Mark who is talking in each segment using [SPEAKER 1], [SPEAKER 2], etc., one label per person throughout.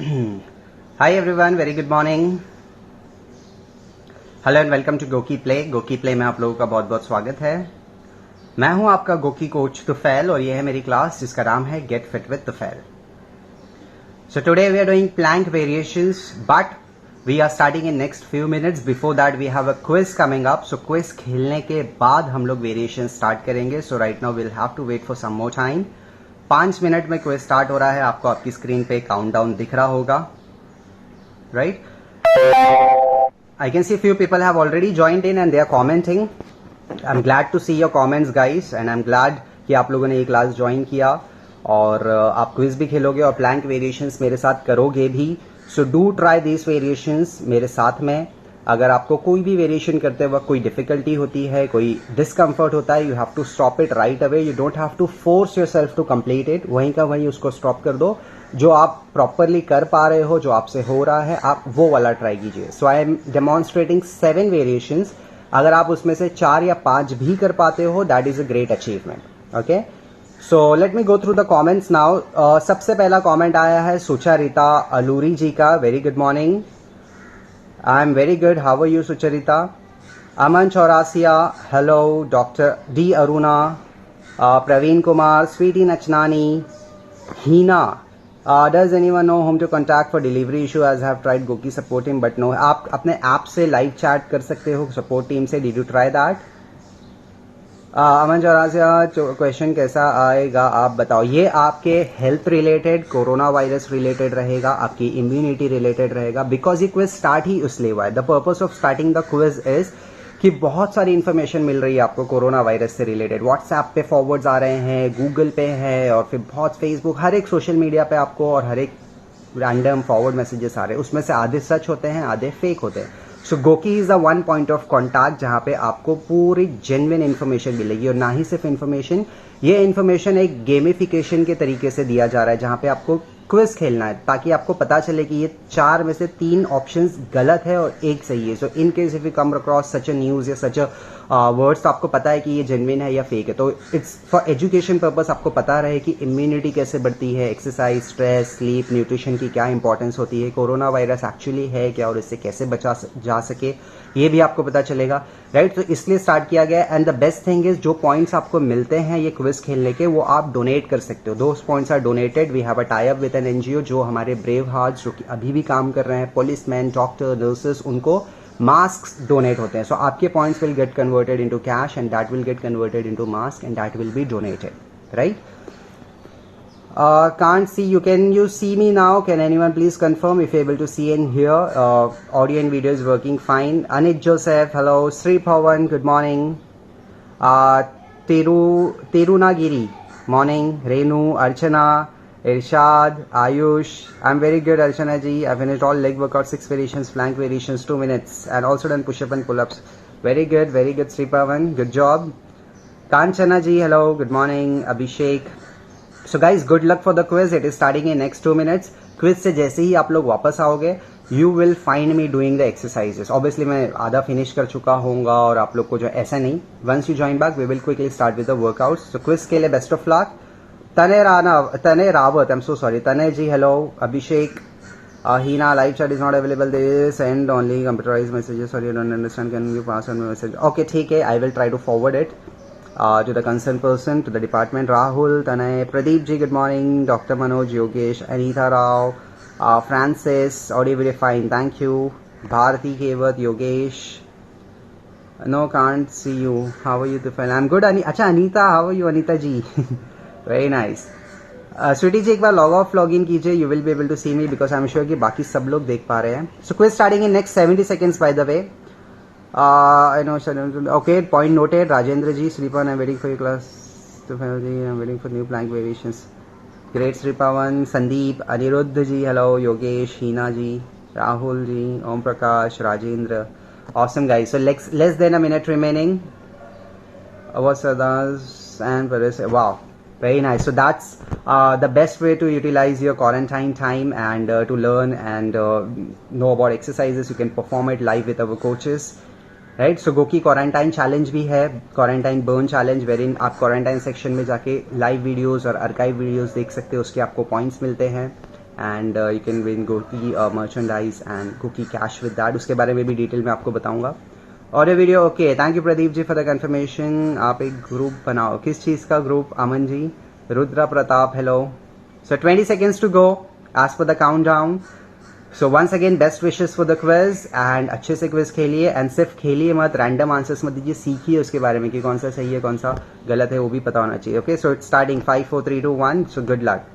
[SPEAKER 1] Hi everyone, very good morning. Hello and welcome to Goki play. GOQii play में आप लोगों का बहुत बहुत स्वागत है। मैं हूं आपका गोकी कोच तुफैल और ये है मेरी क्लास जिसका नाम है get fit with Tufail. So today we are doing plank variations but we are starting in next few minutes. Before that we have a quiz coming up. So quiz खेलने के बाद हम लोग वेरिएशन स्टार्ट करेंगे। So right now will have to wait for some more time. 5 minute में quiz start हो रहा है। आपको आपकी स्क्रीन पे काउंटडाउन दिख रहा होगा, right? I can see few people have already joined in and they are commenting. I'm glad to see your comments guys and I'm glad कि आप लोगों ने ये क्लास ज्वाइन किया और आप क्विज भी खेलोगे और प्लैंक वेरिएशंस मेरे साथ करोगे भी। So do try this variations मेरे साथ में। अगर आपको कोई भी वेरिएशन करते वक्त कोई डिफिकल्टी होती है, कोई डिस्कम्फर्ट होता है, you have to stop it right away. You don't have to force yourself to complete it. वहीं का वहीं उसको स्टॉप कर दो। जो आप प्रॉपरली कर पा रहे हो, जो आपसे हो रहा है, आप वो वाला ट्राई कीजिए। सो आई एम डेमॉन्स्ट्रेटिंग 7 वेरिएशंस। अगर आप उसमें से 4 या 5 भी कर पाते हो, that is a great achievement. Okay, so let me go through the comments now. सबसे पहला कमेंट आया है सुचरिता अलूरी जी का। Very good morning. I am very good, how are you Sucharita? Aman Chaurasia, hello. Doctor D Aruna, Praveen Kumar, Sweety Nachnani, Heena. Does anyone know whom to contact for delivery issue as I have tried Goki support team but no? आप अपने app से live chat कर सकते हो support team से। Did you try that? Aman Chaurasia, question कैसा आएगा आप बताओ। ये आपके health related, corona virus related रहेगा, आपकी इम्यूनिटी रिलेटेड रहेगा। बिकॉज ये क्विज स्टार्ट ही इसलिए हुआ है। The purpose of starting the quiz is कि बहुत सारी इन्फॉर्मेशन मिल रही है आपको कोरोना वायरस से रिलेटेड। व्हाट्सएप पे फॉरवर्ड्स आ रहे हैं, गूगल पे है और फिर बहुत फेसबुक, हर एक सोशल मीडिया पे आपको और हर एक रैंडम फॉरवर्ड मैसेजेस आ रहे हैं। उसमें से आधे सच होते हैं, आधे फेक होते हैं। So GOQii is the one point of contact जहां पे आपको पूरी जेन्युइन इन्फॉर्मेशन मिलेगी। और ना ही सिर्फ इन्फॉर्मेशन, ये इन्फॉर्मेशन एक गेमिफिकेशन के तरीके से दिया जा रहा है जहां पे आपको क्विज खेलना है ताकि आपको पता चले कि ये 4 में से 3 ऑप्शंस गलत है और 1 सही है। So in case if you come across such a news या सच अ वर्ड्स, तो आपको पता है कि ये जेन्युइन है या फेक है। तो इट्स फॉर एजुकेशन पर्पस, आपको पता रहे कि इम्यूनिटी कैसे बढ़ती है, एक्सरसाइज, स्ट्रेस, स्लीप, न्यूट्रिशन की क्या इंपॉर्टेंस होती है, कोरोना वायरस एक्चुअली है क्या और इससे कैसे बचा जा सके, ये भी आपको पता चलेगा, राइट? तो इसलिए स्टार्ट किया गया। And the best thing is जो पॉइंट्स आपको मिलते हैं ये क्विज खेलने के, वो आप डोनेट कर सकते हो। Those points are donated. We have a tie up with an NGO जो हमारे ब्रेव हार्ट्स जो कि अभी भी काम कर रहे हैं, पुलिसमैन, डॉक्टर, नर्सेस, उनको मास्क डोनेट होते हैं। सो आपके points will get converted into cash and that will get converted into mask and that will be donated, right? Can't see you. Can you see me now? Can anyone please confirm if you're able to see and hear? Audio and video is working fine. Anit Joseph, hello. Sri Pawan, good morning. Tirunagiri, morning. Renu, Archana, Irshad, Ayush. I'm very good, Archana ji. I finished all leg workout, 6 variations, flank variations, 2 minutes, and also done push-up and pull-ups. Very good, Sri Pawan. Good job. Kanchana ji, hello. Good morning. Abhishek. So guys, good luck for the quiz. It is starting in next 2 minutes. Quiz से जैसे ही आप लोग वापस आओगे, you will find me doing the exercises. Obviously मैं आधा finish कर चुका होऊंगा और आप लोग को जो ऐसा नहीं, once you join back, we will quickly start with the workouts. So quiz के लिए best of luck. तने रावत, I'm so sorry. तने जी, hello. Abhishek, Hina, live chat is not available. They send only computerized messages. Sorry, I don't understand. Can you pass on my message? Okay, ठीक है. I will try to forward it to the concerned person, to the department. Rahul, Tanay, Pradeep ji, good morning. Dr. Manoj, Yogesh, Anita Rao, Francis, audio video fine, thank you. Bharati Kevat, Yogesh. No, can't see you. How are you? I'm good. Acha, Anita, how are you, Anita ji? Very nice. Sweety ji एक बार log off log in कीजिए. You will be able to see me because I am sure कि बाकी सब लोग देख पा रहे हैं. So quiz starting in next 70 seconds by the way. I know, okay, point noted. Rajendra ji, Sripavan, I'm waiting for your class. I'm waiting for new plank variations. Great, Sripavan. Sandeep, Aniruddha ji, hello. Yogesh, Hina ji, Rahul ji, Om Prakash, Rajendra. Awesome, guys. So less than a minute remaining. Avasadas and Paris. Wow, very nice. So that's the best way to utilize your quarantine time and to learn and know about exercises. You can perform it live with our coaches. Right? So Goki quarantine challenge भी है, quarantine burn challenge, where इन आप quarantine section में जाके live videos और archive videos देख सकते हो, उसके आपको पॉइंट्स मिलते हैं and you can win Goki merchandise and Goki cash with that. उसके बारे में भी डिटेल में आपको बताऊंगा. और ये video okay. Thank you Pradeep ji for the confirmation. आप एक ग्रुप बनाओ. किस चीज़ का group? Aman ji. Rudra Pratap hello. So 20 seconds to go as per the count down. So once again best wishes for the quiz and अच्छे से क्विज खेलिए एंड सिर्फ खेलिए मत, रैंडम आंसर्स मत दीजिए, सीखिए उसके बारे में कि कौन सा सही है कौन सा गलत है वो भी पता होना चाहिए. Okay so it's starting 5 4 3 2 1. So good luck.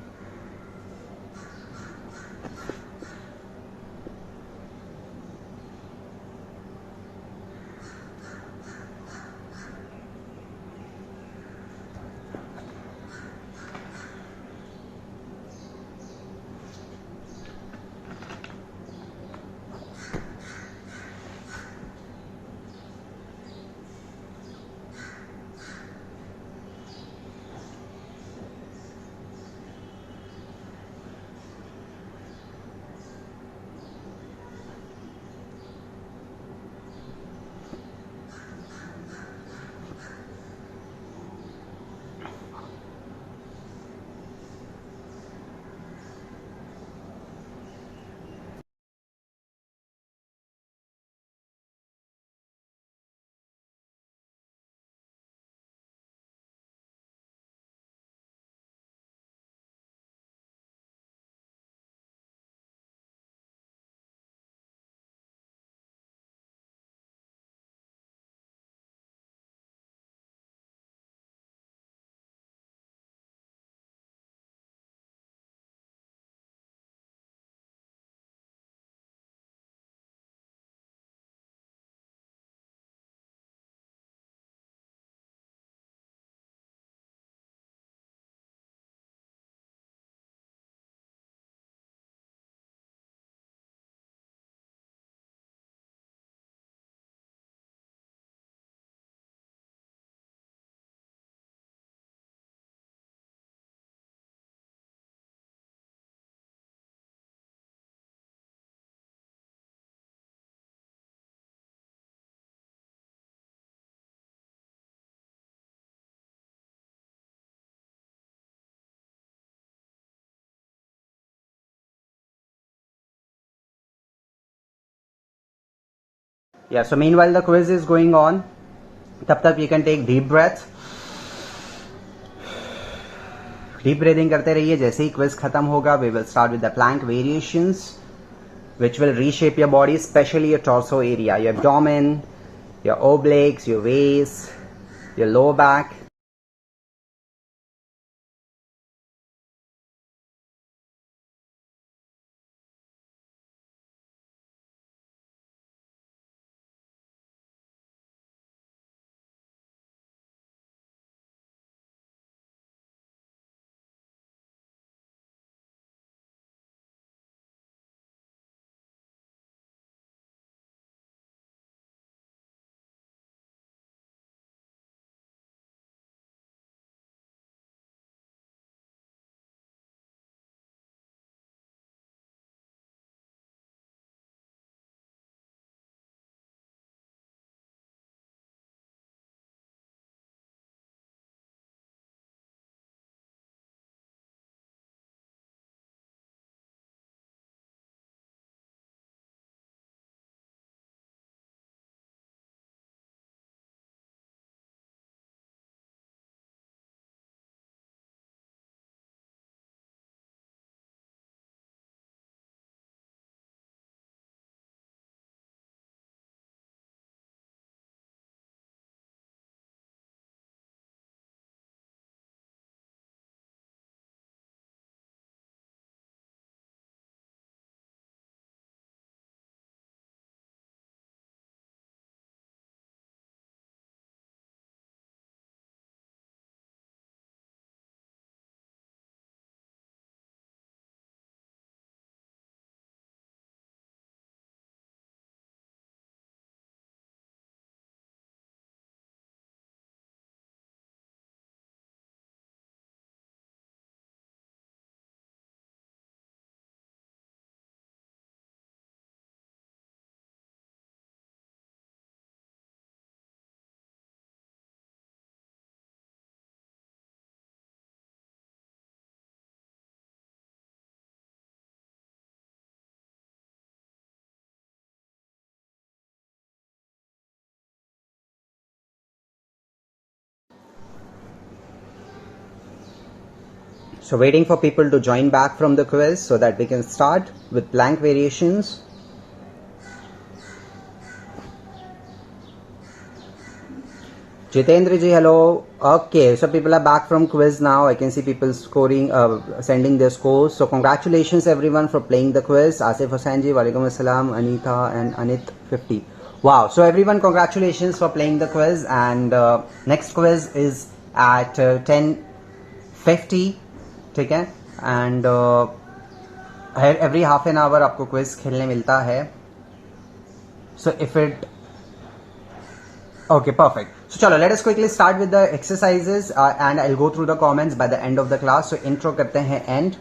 [SPEAKER 1] Yeah, so meanwhile the quiz is going on. तब तक you can take deep breath. Deep breathing करते रहिए. जैसे ही क्विज खत्म होगा we will start with the plank variations which will reshape your body, especially your torso area, your abdomen, your obliques, your waist, your lower back. So waiting for people to join back from the quiz so that we can start with plank variations. Jitendra ji, hello. Okay, so people are back from quiz now. I can see people scoring, sending their scores. So congratulations everyone for playing the quiz. Asif Hussain ji, walaikum assalam, Anita and Anit 50. Wow, so everyone congratulations for playing the quiz, and next quiz is at 10:50. ठीक है, and every half an hour आपको quiz खेलने मिलता है. So if it okay perfect. So चलो let us quickly start with the exercises and I will go through the comments by the end of the class. So intro करते हैं and.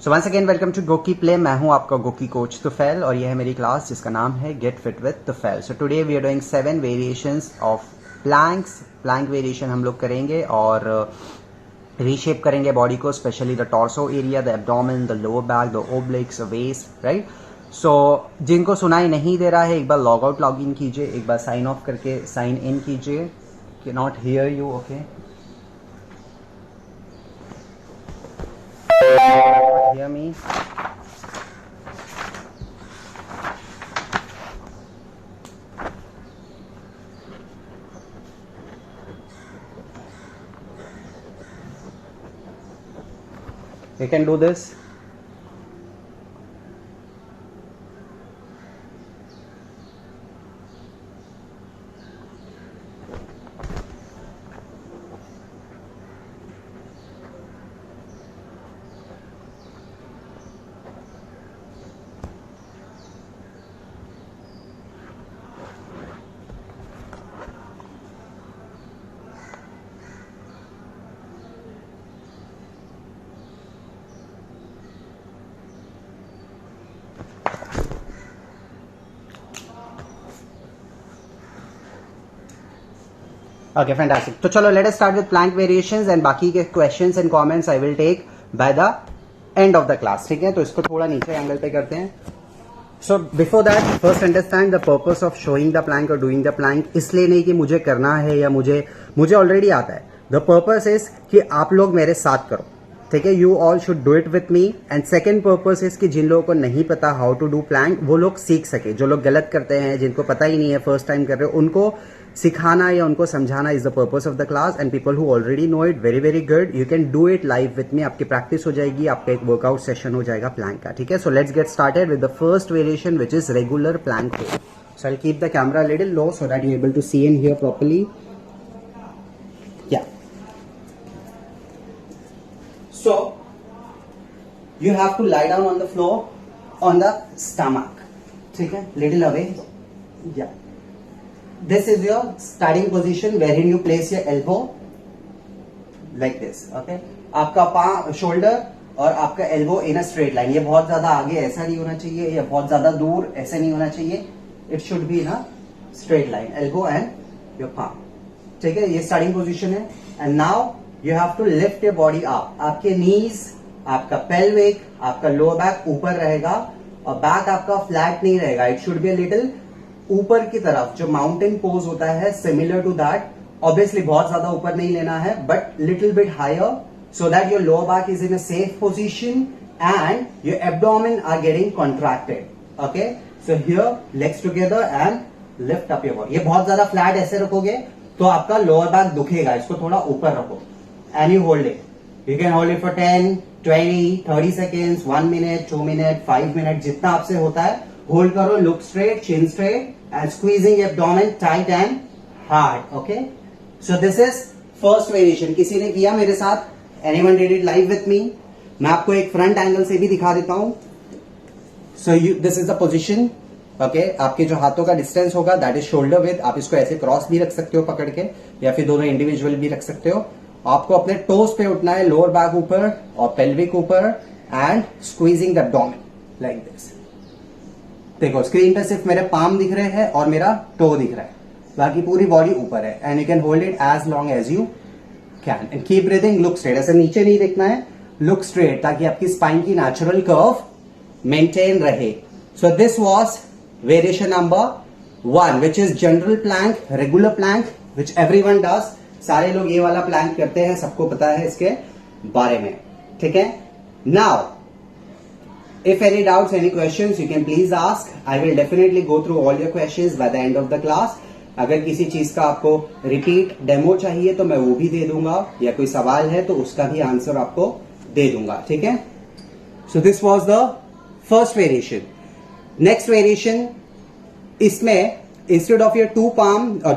[SPEAKER 1] So once again welcome to Goki play. मैं हूं आपका Goki coach Tufail और यह है मेरी क्लास जिसका नाम है get fit with Tufail. So today we are doing 7 variations of planks. Plank variation हम लोग करेंगे और रीशेप करेंगे बॉडी को, specially the torso area, the abdomen, the lower back, the obliques, waist, right. So जिनको सुनाई नहीं दे रहा है एक बार लॉग आउट लॉग इन कीजिए, एक बार साइन ऑफ करके साइन इन कीजिए. Can not hear you. Okay, hear me. You can do this. Okay, fantastic. तो चलो let us start with plank variations and बाकी के questions and comments I will take by the end of the class. ठीक है, तो इसको थोड़ा नीचे एंगल पे करते हैं. So before that, first understand the purpose of showing the plank or doing the plank. इसलिए नहीं कि मुझे करना है या मुझे ऑलरेडी आता है. The purpose is कि आप लोग मेरे साथ करो. ठीक है, you all should do it with me. And second purpose is कि जिन लोगों को नहीं पता हाउ टू डू प्लैंक वो लोग सीख सके. जो लोग गलत करते हैं, जिनको पता ही नहीं है, फर्स्ट टाइम कर रहे हो, उनको सिखाना या उनको समझाना is the purpose of the class. And people who already know it, very very good, you can do it live with me. आपकी प्रैक्टिस हो जाएगी, आपका एक वर्कआउट सेशन हो जाएगा प्लैंक का. ठीक है, so let's get started with the first variation which is regular plank hold. So I keep the camera little low so that you able to see and hear properly. या so you have to lie down on the floor on the stomach. ठीक है, little away. Yeah, this is your starting position wherein you place your elbow like this. Okay, आपका पाँव, shoulder और आपका elbow in a straight line. ये बहुत ज्यादा आगे ऐसा नहीं होना चाहिए, या बहुत ज्यादा दूर ऐसे नहीं होना चाहिए. It should be in a straight line, elbow and your palm. ठीक है, ये स्टार्टिंग पोजिशन है. And now you have to lift your body up. आपके नीज, आपका पेल्विक, आपका लोअर बैक ऊपर रहेगा और बैक आपका फ्लैट नहीं रहेगा. It should be a little ऊपर की तरफ, जो माउंटेन पोज होता है सिमिलर टू दैट. ऑब्वियसली बहुत ज्यादा ऊपर नहीं लेना है, but little bit higher so that your lower back is in a safe position and your abdomen are getting contracted. Okay, so here legs together and lift up your body. ये बहुत ज्यादा flat ऐसे रखोगे तो आपका lower back दुखेगा. इसको थोड़ा ऊपर रखो and you hold it. You can hold it for 10, 20, 30 seconds, 1 minute, 2 minute, 5 minute, जितना आपसे होता है होल्ड करो. Look straight, chin straight and squeezing abdomen tight and hard. Okay, so this is first variation. किसी ने किया मेरे साथ? Anyone did it live with me? मैं आपको एक फ्रंट एंगल से भी दिखा देता हूं. So this is the position. Okay, आपके जो हाथों का डिस्टेंस होगा दैट इज शोल्डर विद. आप इसको ऐसे क्रॉस भी रख सकते हो पकड़ के, या फिर दोनों इंडिविजुअल भी रख सकते हो. आपको अपने टोस पे उठना है, लोअर बैक ऊपर और पेल्विक ऊपर, and squeezing the abdomen like this. देखो स्क्रीन पे सिर्फ मेरे पाम दिख रहे हैं और मेरा टो दिख रहा है, बाकी पूरी बॉडी ऊपर है. And you can hold it as long as you can and keep breathing. Look straight, ऐसे नीचे नहीं देखना है, लुक स्ट्रेट, ताकि आपकी स्पाइन की नेचुरल कर्व मेंटेन रहे. So this was variation number 1 which is general plank, regular plank which everyone does. सारे लोग ये वाला प्लैंक करते हैं, सबको पता है इसके बारे में. ठीक है. Now if any doubts, any questions, you can please ask. I will definitely go through all your questions by the end of the class. अगर किसी चीज का आपको रिपीट डेमो चाहिए तो मैं वो भी दे दूंगा, या कोई सवाल है तो उसका भी आंसर आपको दे दूंगा. ठीक है. So this was the first variation. Next variation, इसमें instead of your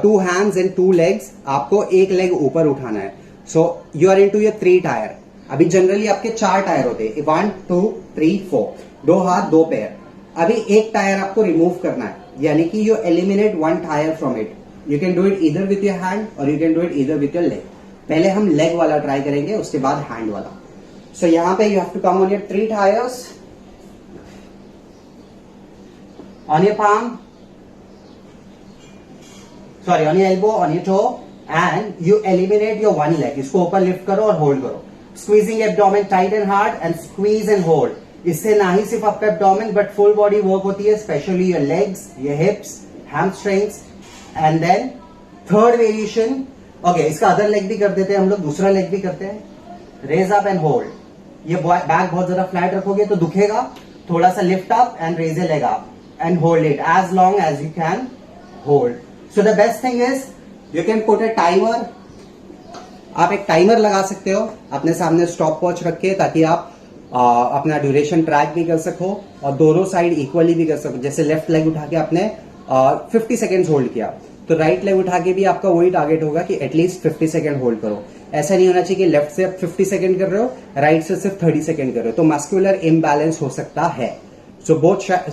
[SPEAKER 1] two hands and two legs, आपको एक लेग ऊपर उठाना है. So you are into your 3 tier. अभी जनरली आपके 4 टायर होते हैं, 1 2 3 4, 2 हाथ 2 पैर. अभी एक टायर आपको रिमूव करना है, यानी कि you eliminate 1 tyre from it. You can do it इधर विथ योर हैंड और यू कैन डू इट इधर विथ योर लेग. पहले हम लेग वाला ट्राई करेंगे, उसके बाद हैंड वाला. सो यहां पे you have to come on your 3 tyres, on your palm, sorry on your elbow, on your toe, and you eliminate your 1 leg. इसको ऊपर लिफ्ट करो और होल्ड करो. Squeezing abdomen tight and hard and squeeze and hold. इससे ना ही सिर्फ आपका abdomen but full body work होती है, specially your legs, your hips, hamstrings. And then third variation, okay, इसका अदर लेग भी कर देते हैं हम लोग, दूसरा लेग भी करते हैं. Raise up and hold. ये बैक बहुत ज्यादा फ्लैट रखोगे तो दुखेगा. थोड़ा सा lift up and raise a leg up and hold it as long as you can hold. So the best thing is you can put a timer. आप एक टाइमर लगा सकते हो अपने सामने स्टॉप वॉच रख के, ताकि आप अपना ड्यूरेशन ट्रैक भी कर सको और दोनों साइड इक्वली भी कर सको. जैसे लेफ्ट लेग उठा के आपने 50 सेकेंड्स होल्ड किया, तो राइट लेग उठा के भी आपका वही टारगेट होगा कि एटलीस्ट 50 सेकेंड होल्ड करो. ऐसा नहीं होना चाहिए कि लेफ्ट से आप 50 सेकेंड कर रहे हो, राइट से सिर्फ 30 सेकेंड कर रहे हो, तो मस्कुलर इम्बैलेंस हो सकता है. So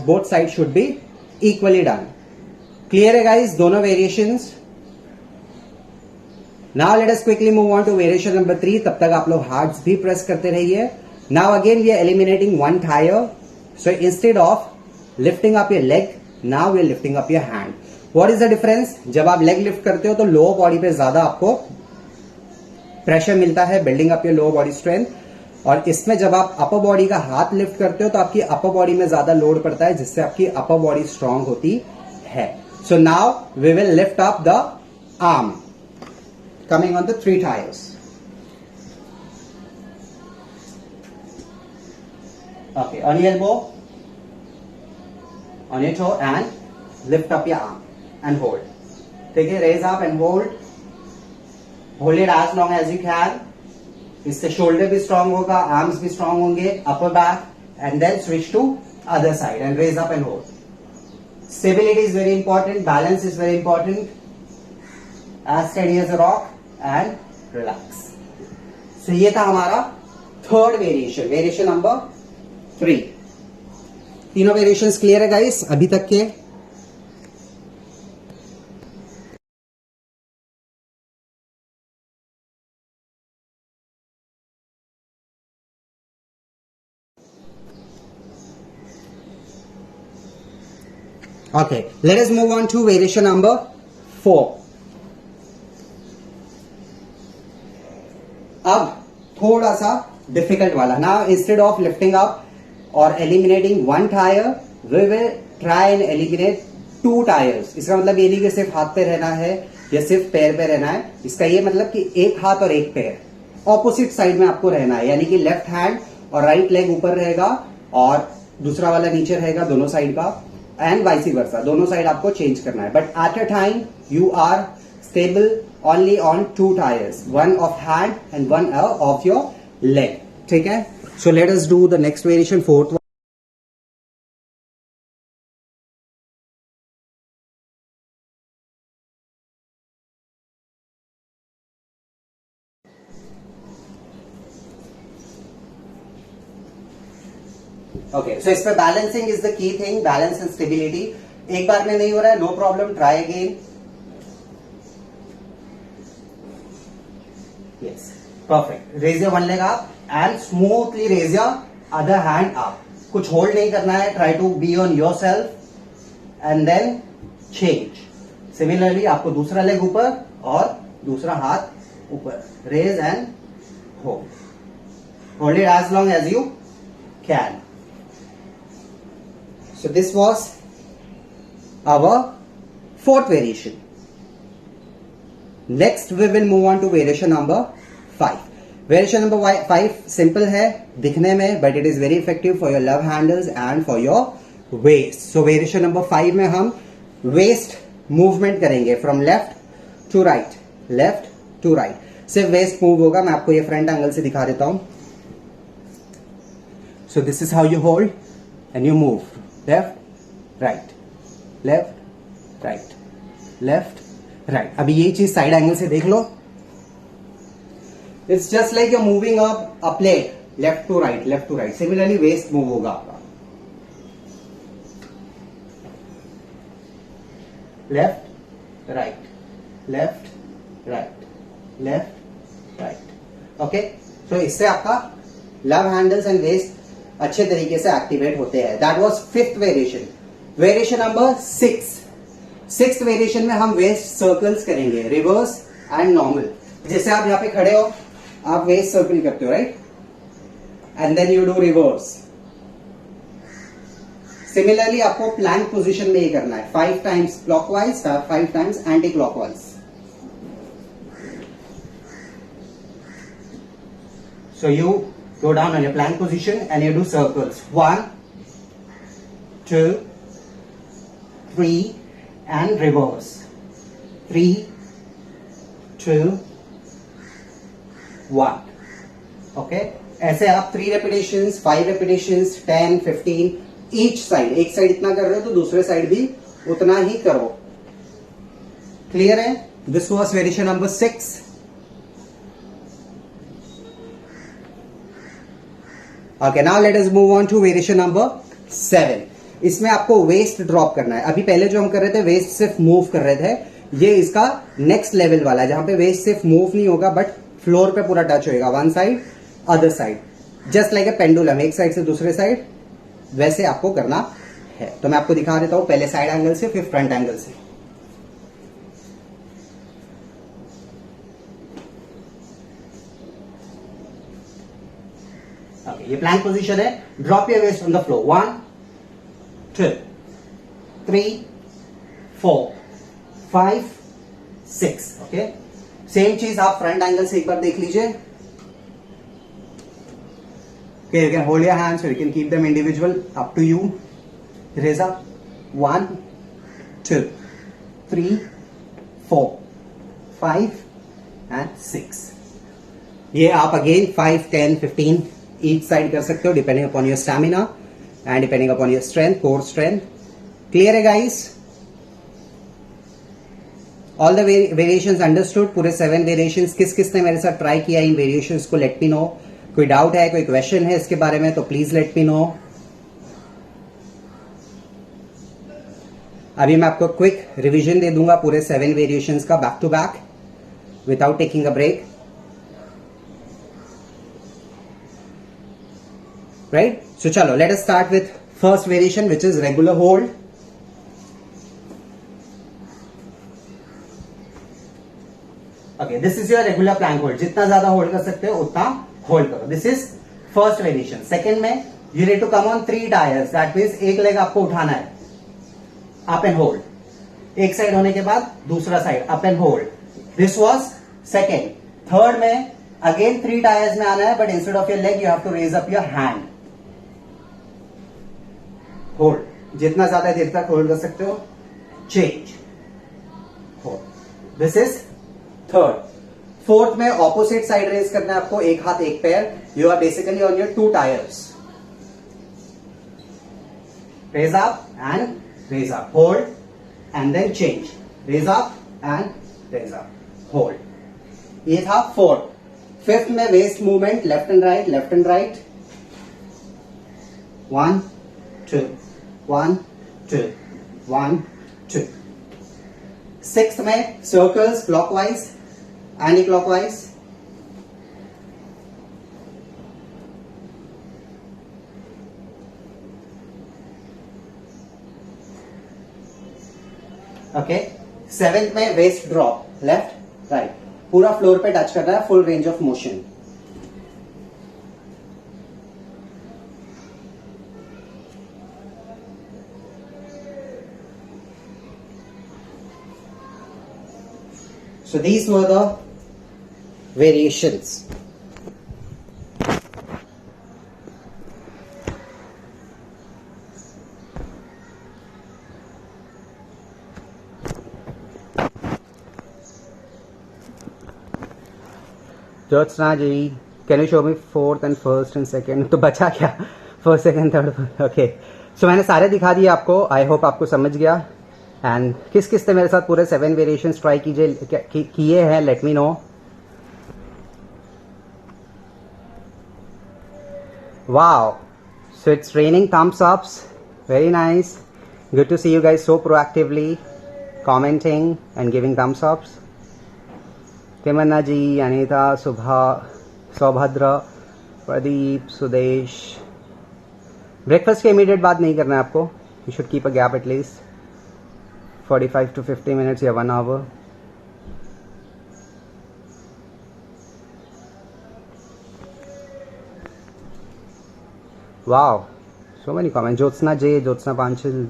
[SPEAKER 1] both side should be equally done. Clear है गाइज दोनों variations? Now let us quickly move on to variation number 3. तब तक आप लोग हार्ट्स भी प्रेस करते रहिए. Now again we are eliminating 1 tire. So instead of lifting up your leg, now we are lifting up your hand. What is the difference? जब आप leg lift करते हो तो लोअर बॉडी पे ज्यादा आपको प्रेशर मिलता है, building up your lower body strength. और इसमें जब आप अपर बॉडी का हाथ लिफ्ट करते हो तो आपकी अपर बॉडी में ज्यादा लोड पड़ता है, जिससे आपकी अपर बॉडी स्ट्रांग होती है. So now we will lift up the arm, coming on the 3 tires. Okay, on your elbow, on your toe, and lift up your arm and hold. ठीक है, raise up and hold. Hold it as long as you can. इससे shoulder भी strong होगा, arms भी strong होंगे, upper back, and then switch to other side and raise up and hold. Stability is very important. Balance is very important. As steady as a rock. And relax. So ये था हमारा third variation, variation number 3. तीनों variations clear है guys अभी तक के? Okay, let us move on to variation number 4. अब थोड़ा सा डिफिकल्ट वाला. Now instead of lifting up और eliminating 1 tier, we will try and eliminate 2 tiers. इसका मतलब ये नहीं कि सिर्फ हाथ पे रहना है या सिर्फ पैर पे रहना है. इसका ये मतलब कि एक हाथ और एक पैर ऑपोजिट साइड में आपको रहना है, यानी कि लेफ्ट हैंड और राइट लेग ऊपर रहेगा और दूसरा वाला नीचे रहेगा दोनों साइड का, एंड वाइस वर्सा. दोनों साइड आपको चेंज करना है, but at a time you are stable only on 2 tires, one of hand and one of your leg. ठीक है? So let us do the next variation, fourth one. Okay, so इसमें balancing is the key thing, balance and stability. एक बार में नहीं हो रहा है, no problem, try again. Yes, perfect. Raise your 1 leg up and smoothly raise your other hand up. कुछ hold नहीं करना है. Try to be on yourself and then change. Similarly, आपको दूसरा लेग ऊपर और दूसरा हाथ ऊपर. Raise and hold. Hold it as long as you can. So this was our 4th variation. Next we will move on to variation number 5. Variation number 5 simple है दिखने में, but it is very effective for your love handles and for your waist. So variation number 5 में हम waist movement करेंगे from left to right, left to right. सिर्फ waist move होगा. मैं आपको ये फ्रंट एंगल से दिखा देता हूं. So this is how you hold and you move left right, left right, left right. अभी ये चीज साइड एंगल से देख लो. It's just like you moving a plate left to right, left to right. Similarly waist move होगा आपका left right, left right, left right. Okay, so इससे आपका लव हैंडल्स एंड वेस्ट अच्छे तरीके से एक्टिवेट होते हैं. That was fifth variation. Variation number 6 variation में हम वेस्ट सर्कल्स करेंगे, रिवर्स एंड नॉर्मल. जैसे आप यहां पे खड़े हो, आप वेस्ट सर्कल करते हो right, and then you do reverse. Similarly आपको प्लैंक पोजीशन में ही करना है. 5 times clockwise, 5 times anti clockwise. So you go down on your plank position and you do circles. 1, 2, 3 and reverse. 3, 2, 1. Okay? ऐसे आप 3 repetitions, 5 repetitions, 10, 15 each side. एक side इतना कर रहे हो तो दूसरे साइड भी उतना ही करो. क्लियर है? This was variation number 6. Okay, now let us move on to variation number 7. इसमें आपको वेस्ट ड्रॉप करना है. अभी पहले जो हम कर रहे थे वेस्ट सिर्फ मूव कर रहे थे, ये इसका नेक्स्ट लेवल वाला है जहां पे वेस्ट सिर्फ मूव नहीं होगा बट फ्लोर पे पूरा टच होएगा. One side other side, just like a pendulum, एक साइड से दूसरे साइड, वैसे आपको करना है. तो मैं आपको दिखा देता हूं पहले साइड एंगल से फिर फ्रंट एंगल से. ये प्लैंक पोजीशन है. Drop your waist on the floor. 1, 2, 3, 4, 5, 6. Okay, same चीज आप फ्रंट एंगल से एक बार देख लीजिए. Okay, you can hold your hands और you can keep them individual, up to you. Raise up. 1, 2, 3, 4, 5 and 6. ये आप अगेन 5, 10, 15 ईच साइड कर सकते हो depending upon your stamina and depending upon your strength, core strength. Clear है guys? All the variations understood? पूरे 7 variations किस किसने मेरे साथ ट्राई किया इन वेरिएशंस को लेट मी नो. कोई डाउट है, कोई क्वेश्चन है इसके बारे में तो प्लीज लेट मी नो. अभी मैं आपको क्विक रिवीजन दे दूंगा पूरे 7 वेरिएशंस का back to back without taking a break. Right? So chalo, let us start with first variation which is regular hold. Okay, this is your regular plank hold. जितना ज्यादा hold कर सकते हो उतना hold करो. This is first variation. Second में you need to come on 3 tires. That means एक leg आपको उठाना है, up and hold. एक साइड होने के बाद दूसरा side, up and hold. This was second. Third में again 3 tires में आना है, but instead of your leg you have to raise up your hand. Hold, जितना ज्यादा देर तक होल्ड कर सकते हो. Change, hold. This is third. Fourth में ऑपोजिट साइड रेज करना है आपको, एक हाथ एक पैर. You are basically on your 2 tyres. Raise up and raise up, hold and then change. Raise up and raise up, hold. ये था फोर्थ. फिफ्थ में waist movement, left and right, left and right. 1, 2, 1, 2, 1, 2. Sixth में circles, clockwise, anti clockwise. Okay. Seventh में waist drop, left right, पूरा floor पे touch करना है, full range of motion. So these were the variations. Jyotsna ji, can you show me fourth and first and second? तो बचा क्या? First second third, okay. So मैंने सारे दिखा दिए आपको, आई होप आपको समझ गया। एंड किस किस ने मेरे साथ पूरे 7 वेरिएशंस ट्राई किए हैं, late me no. Wow, so it's raining thumbs ups, very nice, good to see you guys so proactively commenting and giving thumbs ups. Timanna ji, Anita, Subha, Saubhadra, Pradeep, Sudesh. Breakfast के इमीडिएट बाद नहीं करना है आपको, you should keep a gap at least 45 to 50 minutes या 1 hour. Wow, so many comments. Jyotsna J, Jyotsna Panchal,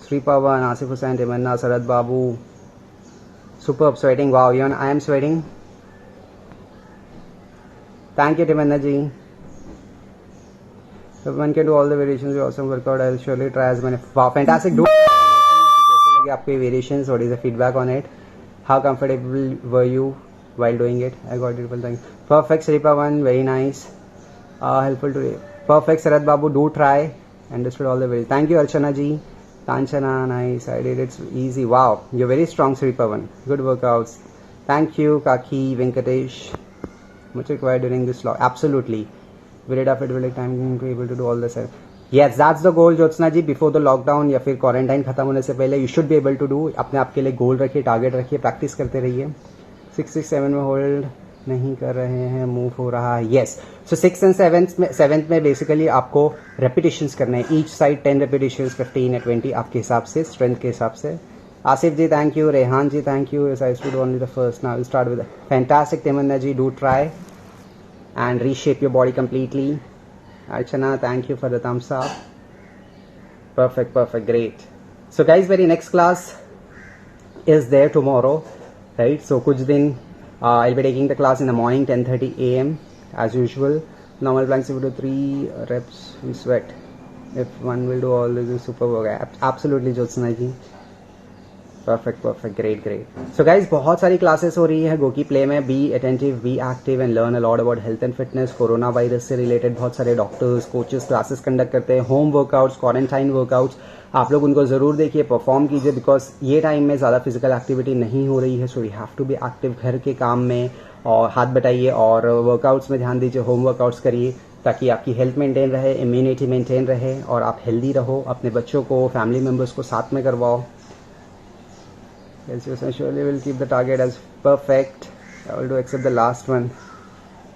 [SPEAKER 1] Sri Pawan, Asif Hussain, Timanna, Sarad Babu. Superb, sweating. Wow, even I am sweating. Thank you, Timanna Ji. If one can do all the variations, you awesome workout. I'll surely try as many. Wow, fantastic. Do कैसे लगे आपको ये variations? What is the feedback on it? How comfortable were you while doing it? I got it. Well, thanks. Perfect, Sri Pawan. Very nice. Helpful today. Perfect, Sarad Babu. Do try. Understood all the way. Thank you, Archana ji. Kanchana, nice. I did it. It's easy. Wow, you're very strong, Sri Pavan. Good workouts. Thank you, Kaki, Venkatesh. Much required during this log. Absolutely. We did have it will take time to be able to do all this. Yes, that's the goal, Jyotsna ji. Before the lockdown या फिर quarantine खत्म होने से पहले you should be able to do. अपने आप के लिए गोल रखिए, टारगेट रखिए, प्रैक्टिस करते रहिए। 6, 6, 7 में होल्ड नहीं कर रहे हैं, मूव हो रहा है। यस, सो 6 एंड 7th में बेसिकली आपको रेपिटेशंस करने हैं, ईच साइड 10 रेपिटेशंस, 15 या 20 आपके हिसाब से, स्ट्रेंथ के हिसाब से। Asif ji thank you, Rehan ji thank you. I stood only the first, now will start with fantastic. Timanna ji, do try and reshape your body completely. Archana, thank you for the thumbs up. Perfect, perfect, great. So guys, very next class is there tomorrow, right? So kuch din I'll be taking the class in the morning, 10:30 a.m. as usual. Normal planks, if you do 3 reps, we sweat. If one will do all this, is super work. Absolutely, Jyotsna ji. Perfect, perfect, great, great. So guys, बहुत सारी classes हो रही है Goki play में. Be attentive, be active and learn a lot about health and fitness. Corona virus से related बहुत सारे doctors, coaches classes conduct करते हैं. होम वर्कआउट्स, क्वारंटाइन वर्कआउट्स, आप लोग उनको ज़रूर देखिए, परफॉर्म कीजिए, बिकॉज ये टाइम में ज़्यादा फिजिकल एक्टिविटी नहीं हो रही है. So you have to be active घर के काम में, और हाथ बटाइए और वर्कआउट्स में ध्यान दीजिए, होम वर्कआउट्स करिए, ताकि आपकी हेल्थ मेंटेन रहे, इम्यूनिटी मेंटेन रहे और आप हेल्दी रहो. अपने बच्चों को, फैमिली मेम्बर्स को साथ में करवाओ. Yes, you surely will keep the target as perfect. I will do except the last one.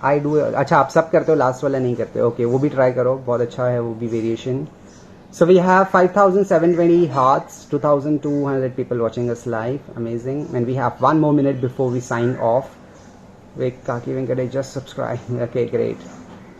[SPEAKER 1] I do. अच्छा, आप सब करते हो, लास्ट वाला नहीं करते. ओके, वो भी ट्राई करो, बहुत अच्छा है वो भी variation. So we have 5,720 hearts, 2,200 people watching us live. Amazing. And we have 1 more minute before we sign off. Wait, Kaki Venkatesh, just subscribe. Okay, great.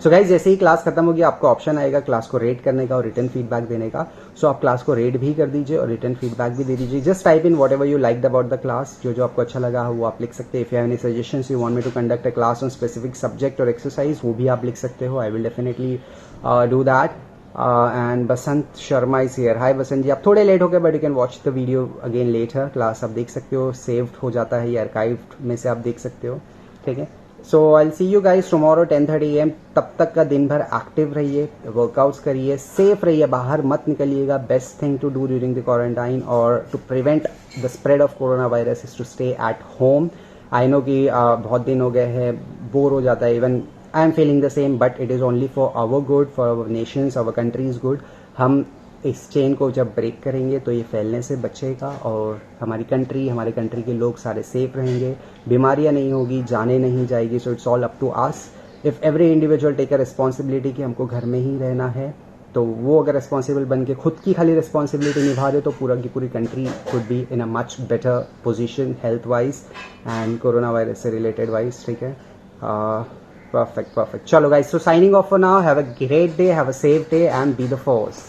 [SPEAKER 1] So guys, जैसे ही क्लास खत्म होगी आपको ऑप्शन आएगा क्लास को rate करने का और return feedback देने का. सो आप क्लास को रेट भी कर दीजिए और रिटर्न फीडबैक भी दे दीजिए. Just type in what ever you like about the class. जो जो आपको अच्छा लगा वो आप लिख सकते हैं. If you have any suggestions, you want me to conduct a class on specific subject और एक्सरसाइज, वो भी आप लिख सकते हो. I will definitely do that. And Basant Sharma is here. Hi Basant ji, आप थोड़े लेट हो गए but you can watch the video again later. Class आप देख सकते हो, सेव्ड हो जाता है, ये आर्काइव में से आप देख सकते हो. ठीक है. सो आई सी यू गाइज टुमारो 10:30 AM. तब तक का दिन भर एक्टिव रहिए, वर्कआउट्स करिए, सेफ रहिए, बाहर मत निकलिएगा. Best thing to do during the quarantine और to prevent the spread of corona virus is to stay at home. I know कि बहुत दिन हो गए हैं, बोर हो जाता है. Even I am feeling the same, but it is only for our good, for our nations, our country is good. हम इस चेन को जब ब्रेक करेंगे तो ये फैलने से बचेगा और हमारी कंट्री, हमारे कंट्री के लोग सारे सेफ रहेंगे, बीमारियां नहीं होगी, जाने नहीं जाएगी. So it's all up to us. If every individual take a responsibility कि हमको घर में ही रहना है, तो वो अगर रिस्पॉन्सिबल बन के खुद की खाली रिस्पॉन्सिबिलिटी निभा दे तो पूरा की पूरी country could be in a much better position health wise and corona virus से रिलेटेड वाइज. ठीक है. Perfect, perfect. Chalo guys, so signing off for now. Have a great day, have a safe day and be the force.